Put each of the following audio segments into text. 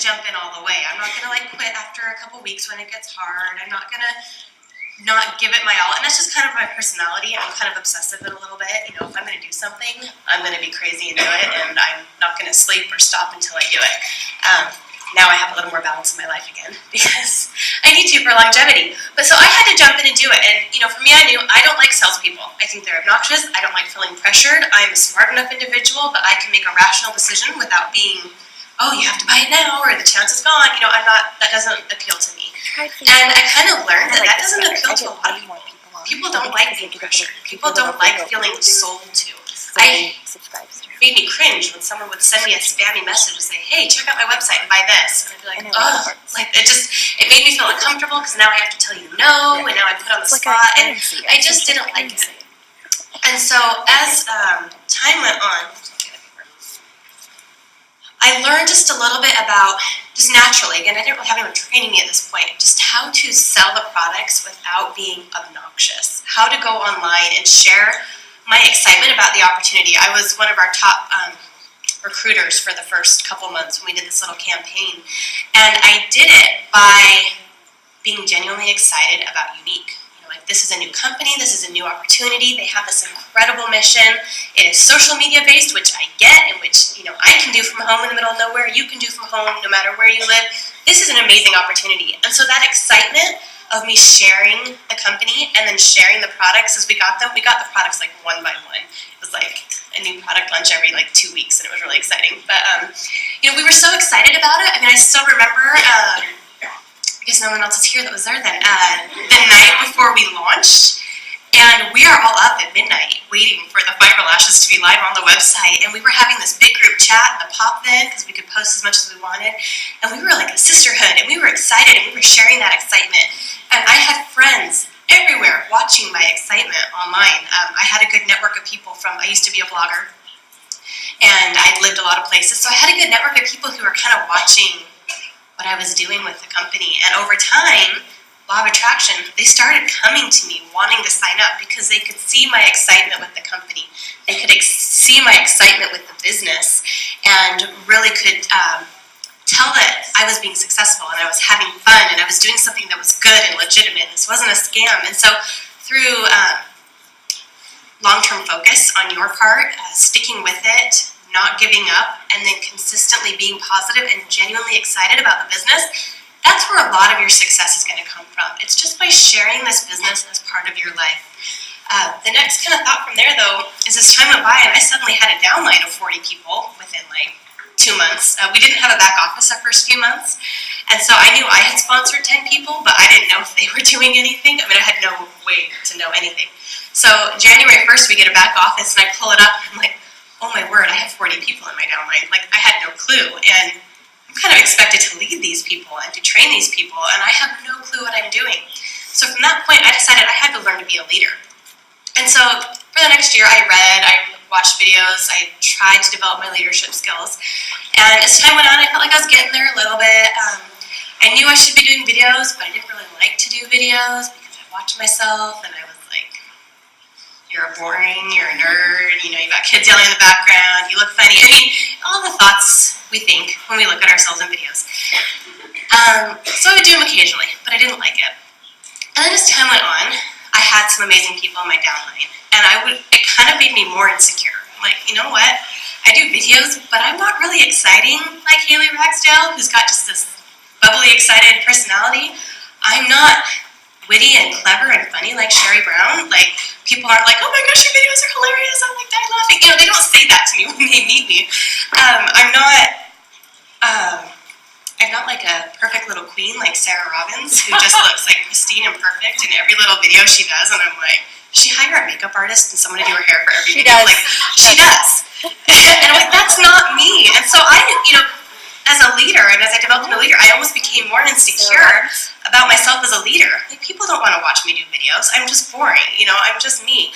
jump in all the way. I'm not gonna like quit after a couple weeks when it gets hard. I'm not gonna not give it my all, and that's just kind of my personality. I'm kind of obsessive in a little bit. You know, if I'm going to do something, I'm going to be crazy and do it, and I'm not going to sleep or stop until I do it. Now I have a little more balance in my life again because I need to for longevity. But so I had to jump in and do it, and you know, for me, I knew I don't like salespeople. I think they're obnoxious. I don't like feeling pressured. I'm a smart enough individual, but I can make a rational decision without being, oh, you have to buy it now, or the chance is gone. You know, I'm not. That doesn't appeal to me. And I kind of learned that doesn't appeal to a lot of people. People don't like being pressured. People don't like feeling sold to. It made me cringe when someone would send me a spammy message and say, hey, check out my website and buy this. And I'd be like, oh, like it made me feel uncomfortable because now I have to tell you no, and now I'm put on the spot, and I just didn't like it. And so as time went on, I learned just a little bit about, just naturally, again, I didn't really have anyone training me at this point, just how to sell the products without being obnoxious, how to go online and share my excitement about the opportunity. I was one of our top recruiters for the first couple months when we did this little campaign, and I did it by being genuinely excited about Unique. Like, this is a new company, this is a new opportunity, they have this incredible mission, it is social media based, which I get, and which, you know, I can do from home in the middle of nowhere, you can do from home no matter where you live. This is an amazing opportunity. And so that excitement of me sharing the company and then sharing the products as we got them, we got the products like one by one. It was like a new product launch every like 2 weeks, and it was really exciting. But, you know, we were so excited about it. I mean, I still remember, because no one else is here that was there then, the night before we launched, and we are all up at midnight waiting for the fiber lashes to be live on the website, and we were having this big group chat in the pop then because we could post as much as we wanted, and we were like a sisterhood, and we were excited, and we were sharing that excitement, and I had friends everywhere watching my excitement online. I had a good network of people I used to be a blogger, and I'd lived a lot of places, so I had a good network of people who were kind of watching what I was doing with the company. And over time, law of attraction, they started coming to me wanting to sign up because they could see my excitement with the company. They could see my excitement with the business and really could tell that I was being successful and I was having fun and I was doing something that was good and legitimate. This wasn't a scam. And so through long-term focus on your part, sticking with it, not giving up, and then consistently being positive and genuinely excited about the business, that's where a lot of your success is going to come from. It's just by sharing this business as part of your life. The next kind of thought from there, though, is as time went by, and I suddenly had a downline of 40 people within like 2 months. We didn't have a back office the first few months, and so I knew I had sponsored 10 people, but I didn't know if they were doing anything. I mean, I had no way to know anything. So January 1st, we get a back office, and I pull it up, and I'm like, oh my word, I have 40 people in my downline. Like, I had no clue, and I'm kind of expected to lead these people and to train these people, and I have no clue what I'm doing. So from that point, I decided I had to learn to be a leader. And so for the next year, I read, I watched videos, I tried to develop my leadership skills, and as time went on, I felt like I was getting there a little bit. I knew I should be doing videos, but I didn't really like to do videos because I watched myself, and I was like, you're boring, you're a nerd, you know, you got kids yelling in the background, you look funny. I mean, all the thoughts we think when we look at ourselves in videos. So I would do them occasionally, but I didn't like it. And then as time went on, I had some amazing people in my downline, and it kind of made me more insecure. I'm like, you know what? I do videos, but I'm not really exciting like Haley Ragsdale, who's got just this bubbly, excited personality. I'm not witty and clever and funny like Sherry Brown. Like, people aren't like, oh my gosh, your videos are hilarious, I'm like dying laughing. You know, they don't say that to me when they meet me. I'm not like a perfect little queen like Sarah Robbins, who just looks like pristine and perfect in every little video she does, and I'm like, does she hire a makeup artist and someone to do her hair for every video? Like, she does. And I'm like, that's not me. And so I, you know, as a leader, and as I developed into a leader, I almost became more insecure about myself as a leader. Like, people don't want to watch me do videos. I'm just boring, you know, I'm just me.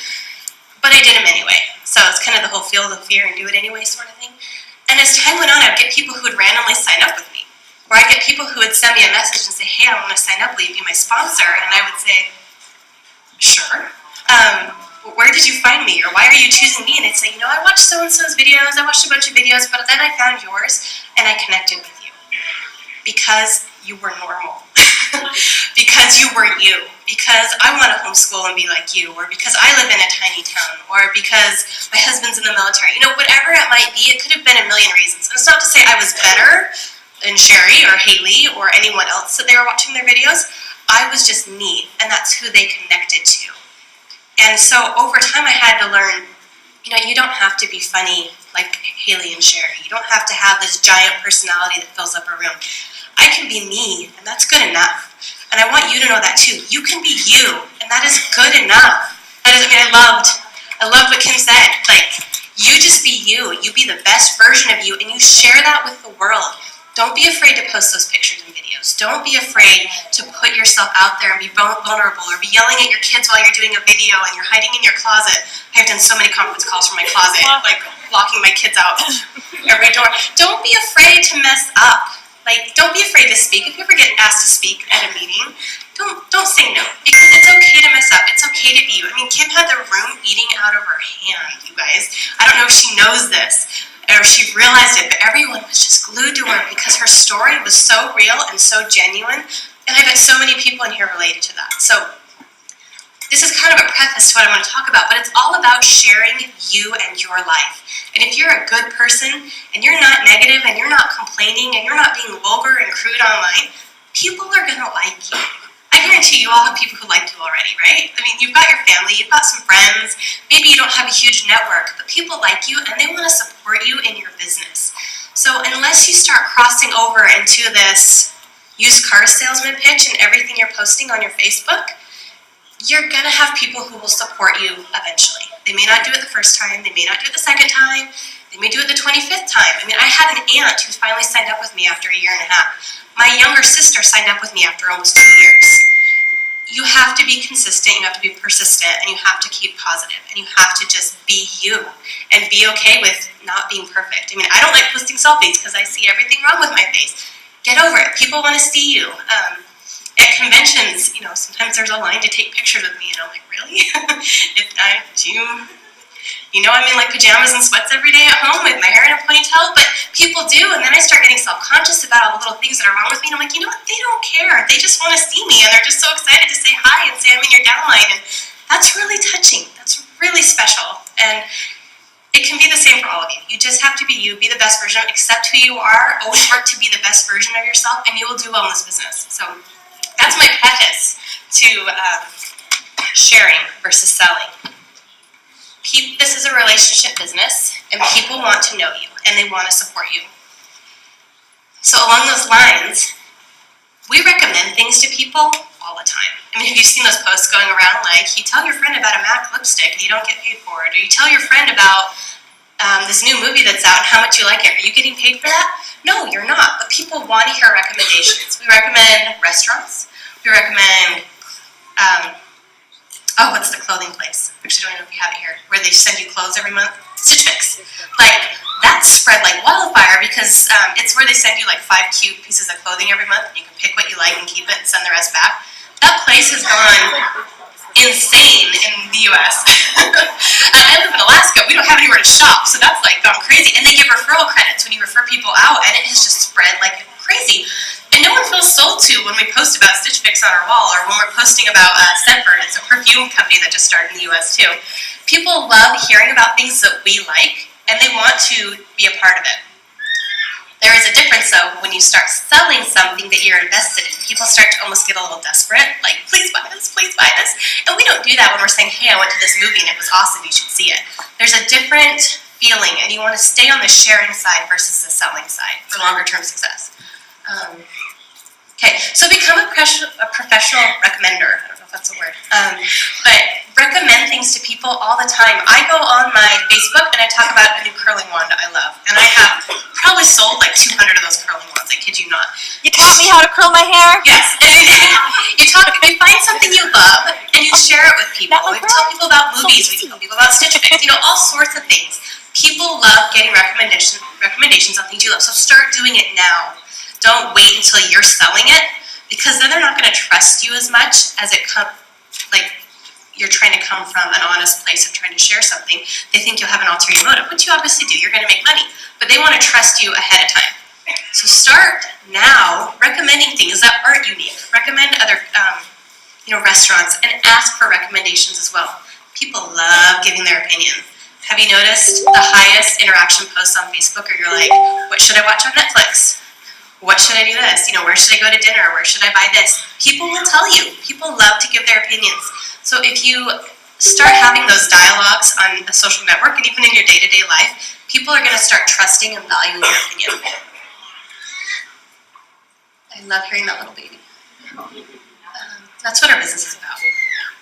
But I did them anyway. So it's kind of the whole feel the fear and do it anyway sort of thing. And as time went on, I'd get people who would randomly sign up with me. Or I'd get people who would send me a message and say, hey, I want to sign up, will you be my sponsor? And I would say, sure. Where did you find me? Or why are you choosing me? And they'd say, you know, I watched so-and-so's videos, I watched a bunch of videos, but then I found yours, and I connected with you. because you were normal, because you were you, because I want to homeschool and be like you, or because I live in a tiny town, or because my husband's in the military. Whatever it might be, it could have been a million reasons. And it's not to say I was better than Sherry or Haley or anyone else that they were watching their videos. I was just me, and that's who they connected to. And so over time I had to learn, you don't have to be funny like Haley and Sherry. You don't have to have this giant personality that fills up a room. I can be me, and that's good enough. And I want you to know that too. You can be you, and that is good enough. I loved what Kim said. Like, you just be you. You be the best version of you, and you share that with the world. Don't be afraid to post those pictures and videos. Don't be afraid to put yourself out there and be vulnerable, or be yelling at your kids while you're doing a video and you're hiding in your closet. I've done so many conference calls from my closet, like locking my kids out every door. Don't be afraid to mess up. Like, don't be afraid to speak. If you ever get asked to speak at a meeting, don't say no, because it's okay to mess up. It's okay to be you. Kim had the room eating out of her hand, you guys. I don't know if she knows this or if she realized it, but everyone was just glued to her because her story was so real and so genuine. And I bet so many people in here related to that. So this is kind of a preface to what I want to talk about, but it's all about sharing you and your life. And if you're a good person, and you're not negative, and you're not complaining, and you're not being vulgar and crude online, people are going to like you. I guarantee you all have people who like you already, right? You've got your family, you've got some friends, maybe you don't have a huge network, but people like you, and they want to support you in your business. So unless you start crossing over into this used car salesman pitch and everything you're posting on your Facebook, you're going to have people who will support you eventually. They may not do it the first time, they may not do it the second time, they may do it the 25th time. I had an aunt who finally signed up with me after a year and a half. My younger sister signed up with me after almost 2 years. You have to be consistent, you have to be persistent, and you have to keep positive, and you have to just be you, and be okay with not being perfect. I don't like posting selfies because I see everything wrong with my face. Get over it. People want to see you. At conventions, sometimes there's a line to take pictures with me, and I'm like, really? I'm in like pajamas and sweats every day at home with my hair in a ponytail, but people do, and then I start getting self-conscious about all the little things that are wrong with me, and I'm like, what? They don't care. They just want to see me, and they're just so excited to say hi and say I'm in your downline, and that's really touching. That's really special, and it can be the same for all of you. You just have to be you, be the best version, accept who you are, always work to be the best version of yourself, and you will do well in this business. So that's my preface to sharing versus selling. This is a relationship business, and people want to know you, and they want to support you. So along those lines, we recommend things to people all the time. Have you seen those posts going around like, you tell your friend about a MAC lipstick and you don't get paid for it, or you tell your friend about this new movie that's out and how much you like it. Are you getting paid for that? No, you're not, but people want to hear recommendations. We recommend restaurants. We recommend, what's the clothing place? Actually, I don't know if you have it here, where they send you clothes every month. Stitch Fix. That's spread like wildfire because it's where they send you like 5 cute pieces of clothing every month, and you can pick what you like and keep it and send the rest back. That place has gone insane in the U.S. I live in Alaska. We don't have anywhere to shop, so that's like gone crazy. And they give referral credits when you refer people out, and it has just spread like crazy. And no one feels sold to when we post about Stitch Fix on our wall, or when we're posting about Scentbird. It's a perfume company that just started in the U.S. too. People love hearing about things that we like, and they want to be a part of it. There is a difference, though, when you start selling something that you're invested in. People start to almost get a little desperate, like, please buy this, please buy this. And we don't do that when we're saying, hey, I went to this movie and it was awesome, you should see it. There's a different feeling, and you want to stay on the sharing side versus the selling side for longer-term success. Okay, so become a professional recommender. I don't know if that's a word. But recommend things to people all the time. I go on my Facebook and I talk about a new curling wand I love. And I have probably sold like 200 of those curling wands. I kid you not. You taught me how to curl my hair? Yes. You find something you love and you share it with people. We tell people about movies. We tell people about Stitch Fix. All sorts of things. People love getting recommendations on things you love. So start doing it now. Don't wait until you're selling it, because then they're not going to trust you as much as you're trying to come from an honest place of trying to share something. They think you'll have an ulterior motive, which you obviously do. You're going to make money. But they want to trust you ahead of time. So start now recommending things that aren't unique. Recommend other restaurants and ask for recommendations as well. People love giving their opinion. Have you noticed the highest interaction posts on Facebook are you're like, what should I watch on Netflix? What should I do this? Where should I go to dinner? Where should I buy this? People will tell you. People love to give their opinions. So if you start having those dialogues on a social network and even in your day-to-day life, people are going to start trusting and valuing your opinion. I love hearing that little baby. That's what our business is about.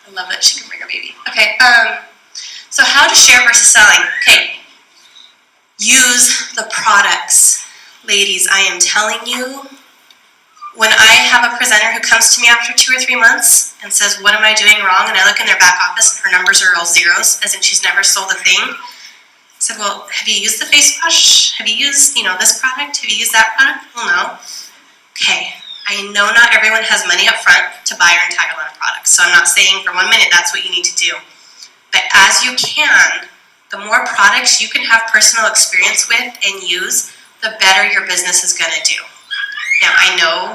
I love that she can bring her baby. Okay, so how to share versus selling. Okay, use the products. Ladies, I am telling you, when I have a presenter who comes to me after 2 or 3 months and says, what am I doing wrong? And I look in their back office and her numbers are all zeros, as in she's never sold a thing. I said, well, have you used the face wash? Have you used, this product? Have you used that product? Well, no. Okay, I know not everyone has money up front to buy your entire line of products, so I'm not saying for 1 minute that's what you need to do. But as you can, the more products you can have personal experience with and use, the better your business is going to do. Now, I know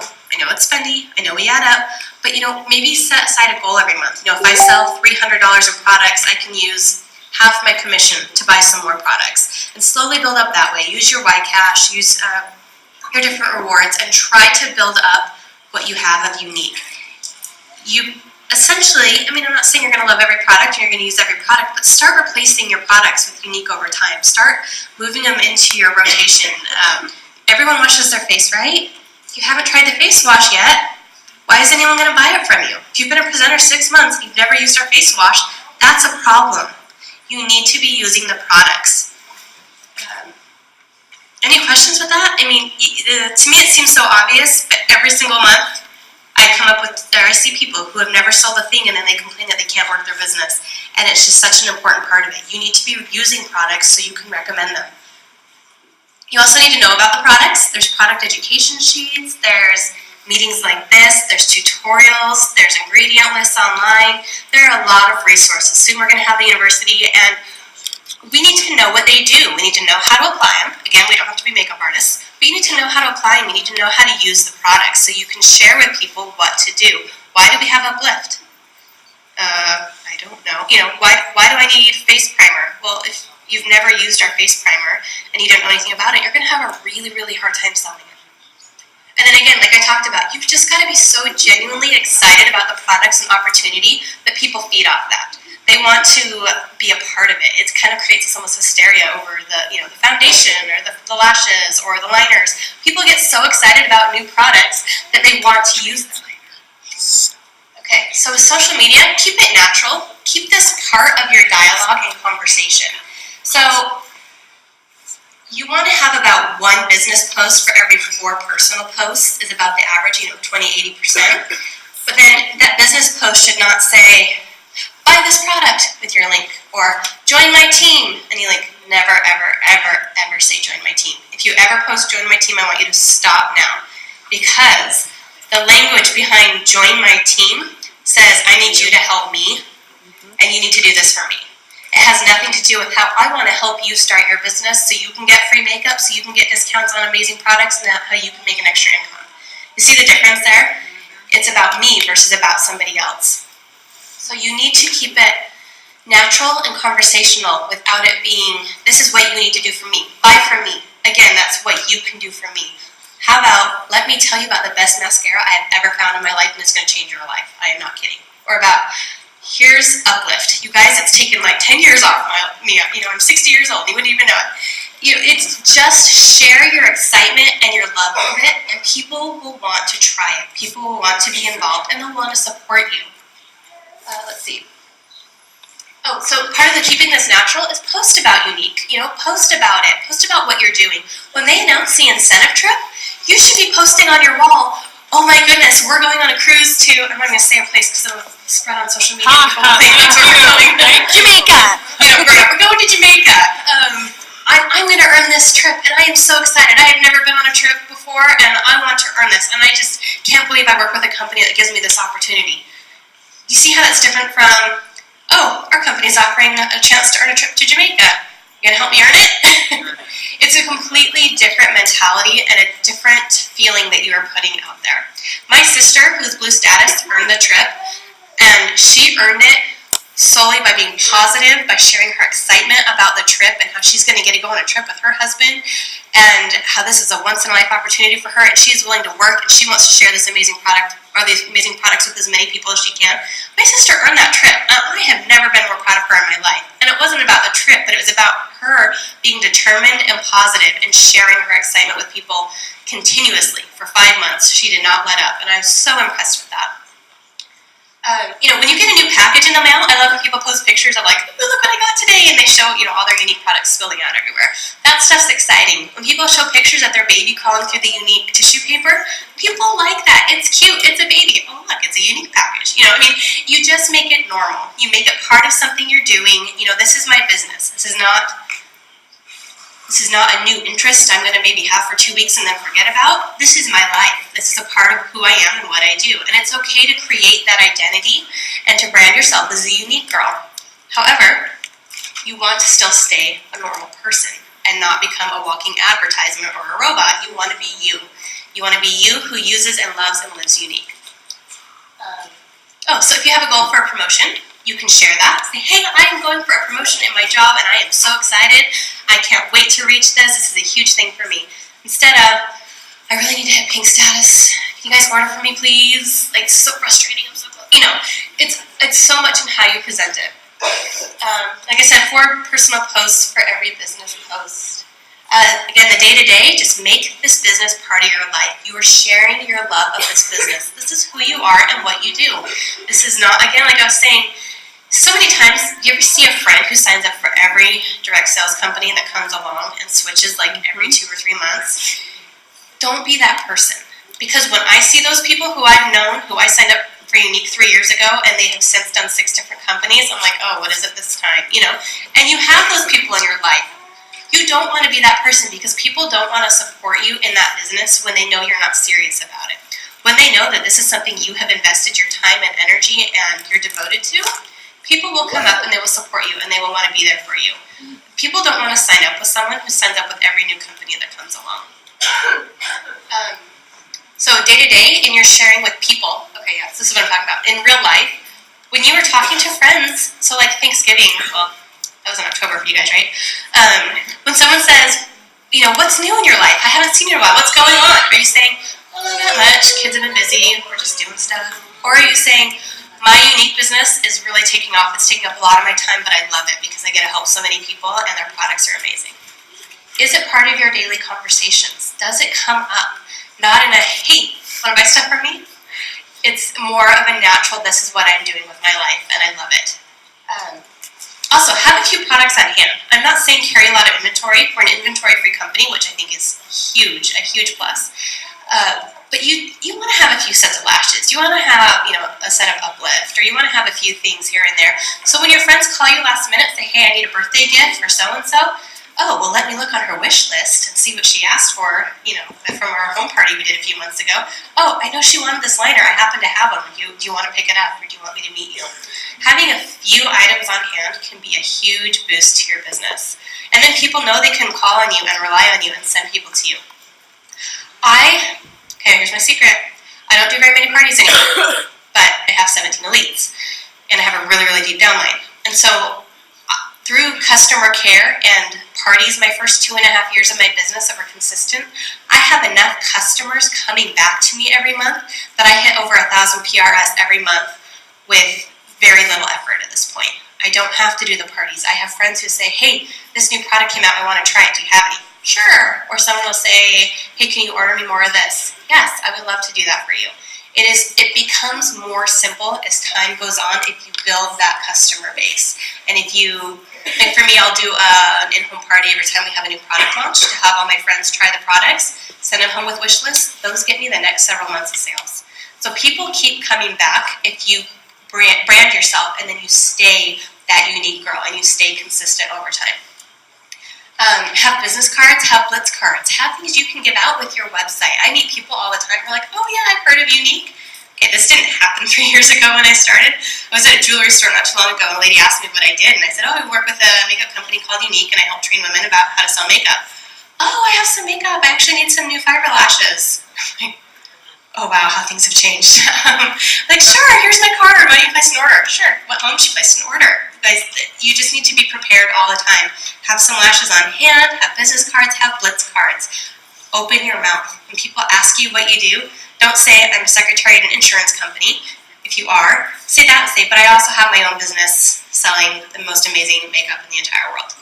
it's spendy, I know we add up, but maybe set aside a goal every month. If I sell $300 in products, I can use half my commission to buy some more products. And slowly build up that way. Use your YCash, use your different rewards, and try to build up what you have of unique. You essentially, I'm not saying you're going to love every product and you're going to use every product, but start replacing your products with unique over time. Start moving them into your rotation. Everyone washes their face, right? If you haven't tried the face wash yet, why is anyone going to buy it from you? If you've been a presenter 6 months and you've never used our face wash, that's a problem. You need to be using the products. Any questions with that? To me it seems so obvious, but every single month I see people who have never sold a thing and then they complain that they can't work their business. And it's just such an important part of it. You need to be using products so you can recommend them. You also need to know about the products. There's product education sheets, there's meetings like this, there's tutorials, there's ingredient lists online. There are a lot of resources. Soon we're going to have the university, and we need to know what they do. We need to know how to apply them. Again, we don't have to be makeup artists, but you need to know how to apply them. You need to know how to use the products so you can share with people what to do. Why do we have Uplift? I don't know. Why do I need face primer? Well, if you've never used our face primer and you don't know anything about it, you're going to have a really, really hard time selling it. And then again, like I talked about, you've just got to be so genuinely excited about the products and opportunity that people feed off that. They want to be a part of it. It kind of creates this almost hysteria over the foundation or the lashes or the liners. People get so excited about new products that they want to use them. Okay, so with social media, keep it natural. Keep this part of your dialogue and conversation. So you want to have about 1 business post for every 4 personal posts is about the average, 20-80%. But then that business post should not say, buy this product with your link, or join my team, and you link. Never, ever, ever, ever say join my team. If you ever post join my team, I want you to stop now, because the language behind join my team says I need you to help me, and you need to do this for me. It has nothing to do with how I want to help you start your business so you can get free makeup, so you can get discounts on amazing products, and how you can make an extra income. You see the difference there? It's about me versus about somebody else. So you need to keep it natural and conversational without it being, this is what you need to do for me. Buy from me. Again, that's what you can do for me. How about, let me tell you about the best mascara I have ever found in my life and it's going to change your life. I am not kidding. Or about, here's Uplift. You guys, it's taken like 10 years off me. I'm 60 years old. You wouldn't even know it. It's just share your excitement and your love of it, and people will want to try it. People will want to be involved, and they'll want to support you. Let's see. Oh, so part of the keeping this natural is post about unique. Post about it. Post about what you're doing. When they announce the incentive trip, you should be posting on your wall, oh my goodness, we're going on a cruise to, I'm not going to say a place because it'll spread on social media. People will think that's where you're going. Jamaica. We're going to Jamaica. I'm going to earn this trip, and I am so excited. I have never been on a trip before, and I want to earn this, and I just can't believe I work with a company that gives me this opportunity. You see how that's different from, oh, our company's offering a chance to earn a trip to Jamaica. You going to help me earn it? It's It's a completely different mentality and a different feeling that you are putting out there. My sister, who's Blue Status, earned the trip, and she earned it solely by being positive, by sharing her excitement about the trip and how she's going to get to go on a trip with her husband, and how this is a once-in-a-life opportunity for her, and she's willing to work, and she wants to share this amazing product, or these amazing products with as many people as she can. My sister earned that trip. I have never been more proud of her in my life. And it wasn't about the trip, but it was about her being determined and positive and sharing her excitement with people continuously for 5 months. She did not let up, and I was so impressed with that. When you get a new package in the mail, I love when people post pictures of like, oh, look what I got today, and they show, all their unique products spilling out everywhere. That stuff's exciting. When people show pictures of their baby crawling through the unique tissue paper, people like that. It's cute. It's a baby. Oh, look, it's a unique package. You just make it normal. You make it part of something you're doing. This is my business. This is not a new interest I'm going to maybe have for 2 weeks and then forget about. This is my life. This is a part of who I am and what I do. And it's okay to create that identity and to brand yourself as a unique girl. However, you want to still stay a normal person and not become a walking advertisement or a robot. You want to be you. You want to be you who uses and loves and lives unique. So if you have a goal for a promotion, you can share that. Say, hey, I am going for a promotion in my job and I am so excited. I can't wait to reach this. This is a huge thing for me. Instead of, I really need to hit pink status. Can you guys order for me, please? Like, so frustrating. I'm so close. It's so much in how you present it. Like I said, 4 personal posts for every business post. Again, the day-to-day, just make this business part of your life. You are sharing your love of this business. This is who you are and what you do. This is not, again, like I was saying, so many times, you ever see a friend who signs up for every direct sales company that comes along and switches like every 2 or 3 months? Don't be that person. Because when I see those people who I've known, who I signed up for Unique 3 years ago, and they have since done 6 different companies, I'm like, oh, what is it this time? And you have those people in your life. You don't want to be that person because people don't want to support you in that business when they know you're not serious about it. When they know that this is something you have invested your time and energy and you're devoted to, people will come up and they will support you and they will want to be there for you. People don't want to sign up with someone who signs up with every new company that comes along. So day-to-day, in your sharing with people, okay, yes, this is what I'm talking about. In real life, when you were talking to friends, so like Thanksgiving, well, that was in October for you guys, right? When someone says, what's new in your life? I haven't seen you in a while. What's going on? Are you saying, oh, not much. Kids have been busy. We're just doing stuff. Or are you saying, my unique business is really taking off. It's taking up a lot of my time, but I love it because I get to help so many people and their products are amazing. Is it part of your daily conversations? Does it come up? Not in a, hey, want to buy stuff from me? It's more of a natural, this is what I'm doing with my life, and I love it. Also, have a few products on hand. I'm not saying carry a lot of inventory. We're an inventory-free company, which I think is huge, a huge plus. But you want to have a few sets of lashes. You want to have, a set of uplift, or you want to have a few things here and there. So when your friends call you last minute, say, hey, I need a birthday gift for so-and-so. Oh, well, let me look on her wish list and see what she asked for, from our home party we did a few months ago. Oh, I know she wanted this liner. I happen to have them. Do you want to pick it up, or do you want me to meet you? Having a few items on hand can be a huge boost to your business. And then people know they can call on you and rely on you and send people to you. Okay, here's my secret. I don't do very many parties anymore, but I have 17 elites, and I have a really, really deep downline. And so through customer care and parties my first 2.5 years of my business that were consistent, I have enough customers coming back to me every month that I hit over 1,000 PRS every month with very little effort at this point. I don't have to do the parties. I have friends who say, hey, this new product came out, I want to try it. Do you have any? Sure. Or someone will say, hey, can you order me more of this? Yes, I would love to do that for you. It becomes more simple as time goes on if you build that customer base. And like for me, I'll do an in-home party every time we have a new product launch to have all my friends try the products, send them home with wish lists. Those get me the next several months of sales. So people keep coming back if you brand yourself and then you stay that unique girl and you stay consistent over time. Have business cards, have blitz cards, have things you can give out with your website. I meet people all the time who are like, oh yeah, I've heard of Unique. Okay, this didn't happen 3 years ago when I started. I was at a jewelry store not too long ago and a lady asked me what I did and I said, oh, I work with a makeup company called Unique and I help train women about how to sell makeup. oh, I have some makeup. I actually need some new fiber lashes. Oh wow, how things have changed. Like, sure, here's my card. Why don't you place an order? Sure. What home should place an order? Guys, you just need to be prepared all the time. Have some lashes on hand, have business cards, have blitz cards. Open your mouth. When people ask you what you do, don't say, I'm a secretary at an insurance company. If you are, say that, say, but I also have my own business selling the most amazing makeup in the entire world.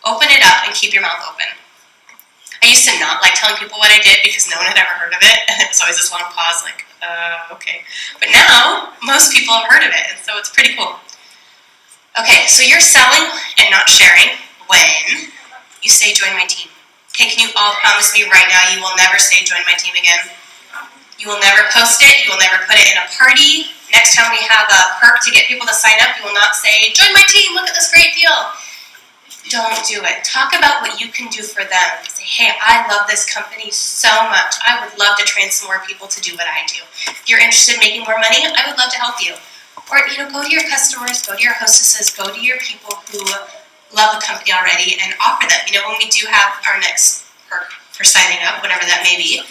Open it up and keep your mouth open. I used to not like telling people what I did because no one had ever heard of it, and it was always this long pause, like, okay. But now, most people have heard of it, and so it's pretty cool. Okay, so you're selling and not sharing when you say, join my team. Okay, can you all promise me right now you will never say, join my team again? You will never post it, you will never put it in a party. Next time we have a perk to get people to sign up, you will not say, join my team, look at this great deal. Don't do it. Talk about what you can do for them. Say, hey, I love this company so much. I would love to train some more people to do what I do. If you're interested in making more money, I would love to help you. Or, go to your customers, go to your hostesses, go to your people who love the company already and offer them. When we do have our next perk for signing up, whatever that may be,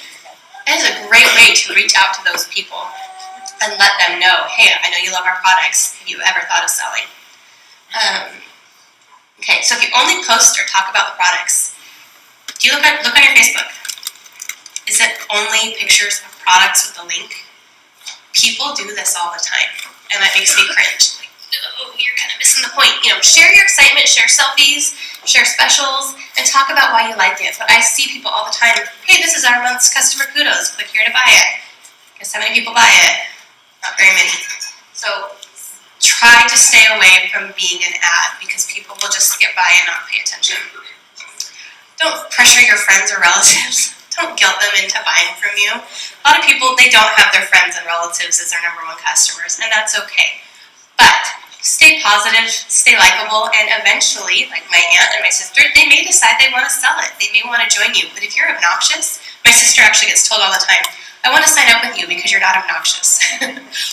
that is a great way to reach out to those people and let them know, hey, I know you love our products. Have you ever thought of selling? Okay, so if you only post or talk about the products, do you look on your Facebook? Is it only pictures of products with the link? People do this all the time, and that makes me cringe. Like, oh, you're kind of missing the point. Share your excitement, share selfies, share specials, and talk about why you like it. But I see people all the time, hey, this is our month's customer kudos. Click here to buy it. Guess how many people buy it? Not very many. So try to stay away from being an ad because people will just skip by and not pay attention. Don't pressure your friends or relatives. Don't guilt them into buying from you. A lot of people, they don't have their friends and relatives as their number one customers, and that's okay. But stay positive, stay likable, and eventually, like my aunt and my sister, they may decide they want to sell it. They may want to join you. But if you're obnoxious, my sister actually gets told all the time, I want to sign up with you because you're not obnoxious.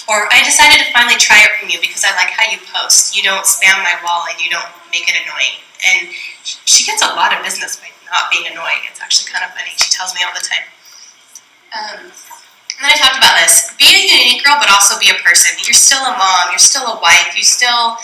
Or I decided to finally try it from you because I like how you post. You don't spam my wall and you don't make it annoying. And she gets a lot of business by not being annoying. It's actually kind of funny. She tells me all the time. And then I talked about this. Be a unique girl, but also be a person. You're still a mom. You're still a wife. You still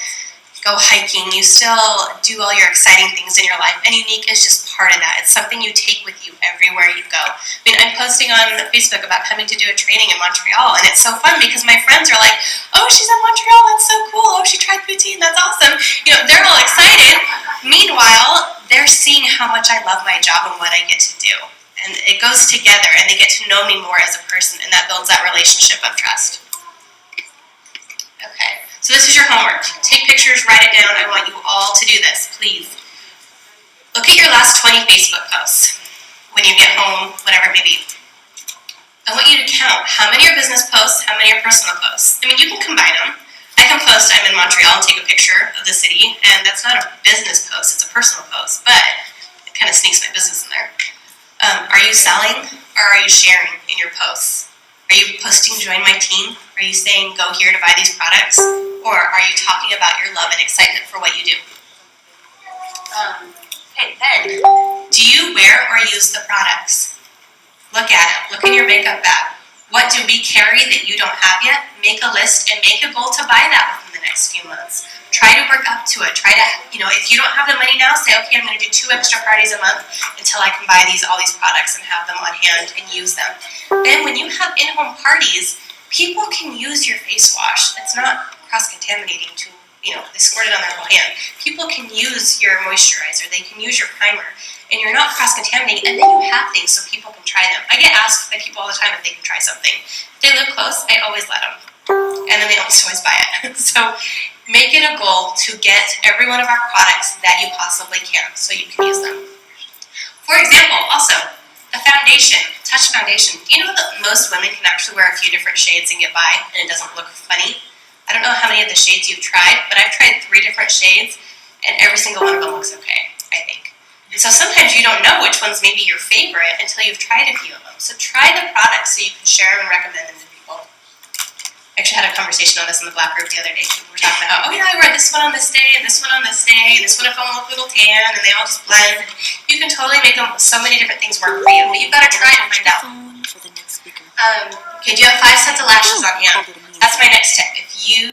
go hiking. You still do all your exciting things in your life. And unique is just part of that. It's something you take with you everywhere you go. I mean, I'm posting on Facebook about coming to do a training in Montreal, and it's so fun because my friends are like, oh, she's in Montreal, that's so cool. Oh, she tried poutine, that's awesome. They're all excited. Meanwhile, they're seeing how much I love my job and what I get to do. And it goes together, and they get to know me more as a person, and that builds that relationship of trust. Okay, so this is your homework. Take pictures, write it down. I want you all to do this, please. Look at your last 20 Facebook posts when you get home, whatever it may be. I want you to count how many are business posts, how many are personal posts. I mean, you can combine them. I can post I'm in Montreal and take a picture of the city, and that's not a business post, it's a personal post, but it kind of sneaks my business in there. Are you selling, or are you sharing in your posts? Are you posting join my team? Are you saying go here to buy these products? Or are you talking about your love and excitement for what you do? Okay, then, do you wear or use the products? Look at it. Look in your makeup bag. What do we carry that you don't have yet? Make a list and make a goal to buy that within the next few months. Try to work up to it. Try to, if you don't have the money now, say, okay, I'm going to do 2 extra parties a month until I can buy all these products and have them on hand and use them. Then when you have in-home parties, people can use your face wash. It's not cross-contaminating to, they squirt it on their whole hand. People can use your moisturizer. They can use your primer. And you're not cross-contaminating, and then you have things so people can try them. I get asked by people all the time if they can try something. If they live close, I always let them. And then they almost always buy it. So make it a goal to get every one of our products that you possibly can so you can use them. For example, also, a foundation, Touch Foundation. Do you know that most women can actually wear a few different shades and get by, and it doesn't look funny? I don't know how many of the shades you've tried, but I've tried 3 different shades, and every single one of them looks okay, I think. And so sometimes you don't know which one's maybe your favorite until you've tried a few of them. So try the products so you can share them and recommend them to people. actually had a conversation on this in the Black group the other day. People were talking about, oh yeah, I wear this one on this day, and this one on this day, and this one if I want a little tan, and they all just blend. You can totally make them so many different things work for you, but you've got to try it and find out. Okay, do you have 5 sets of lashes on hand? That's my next tip. If you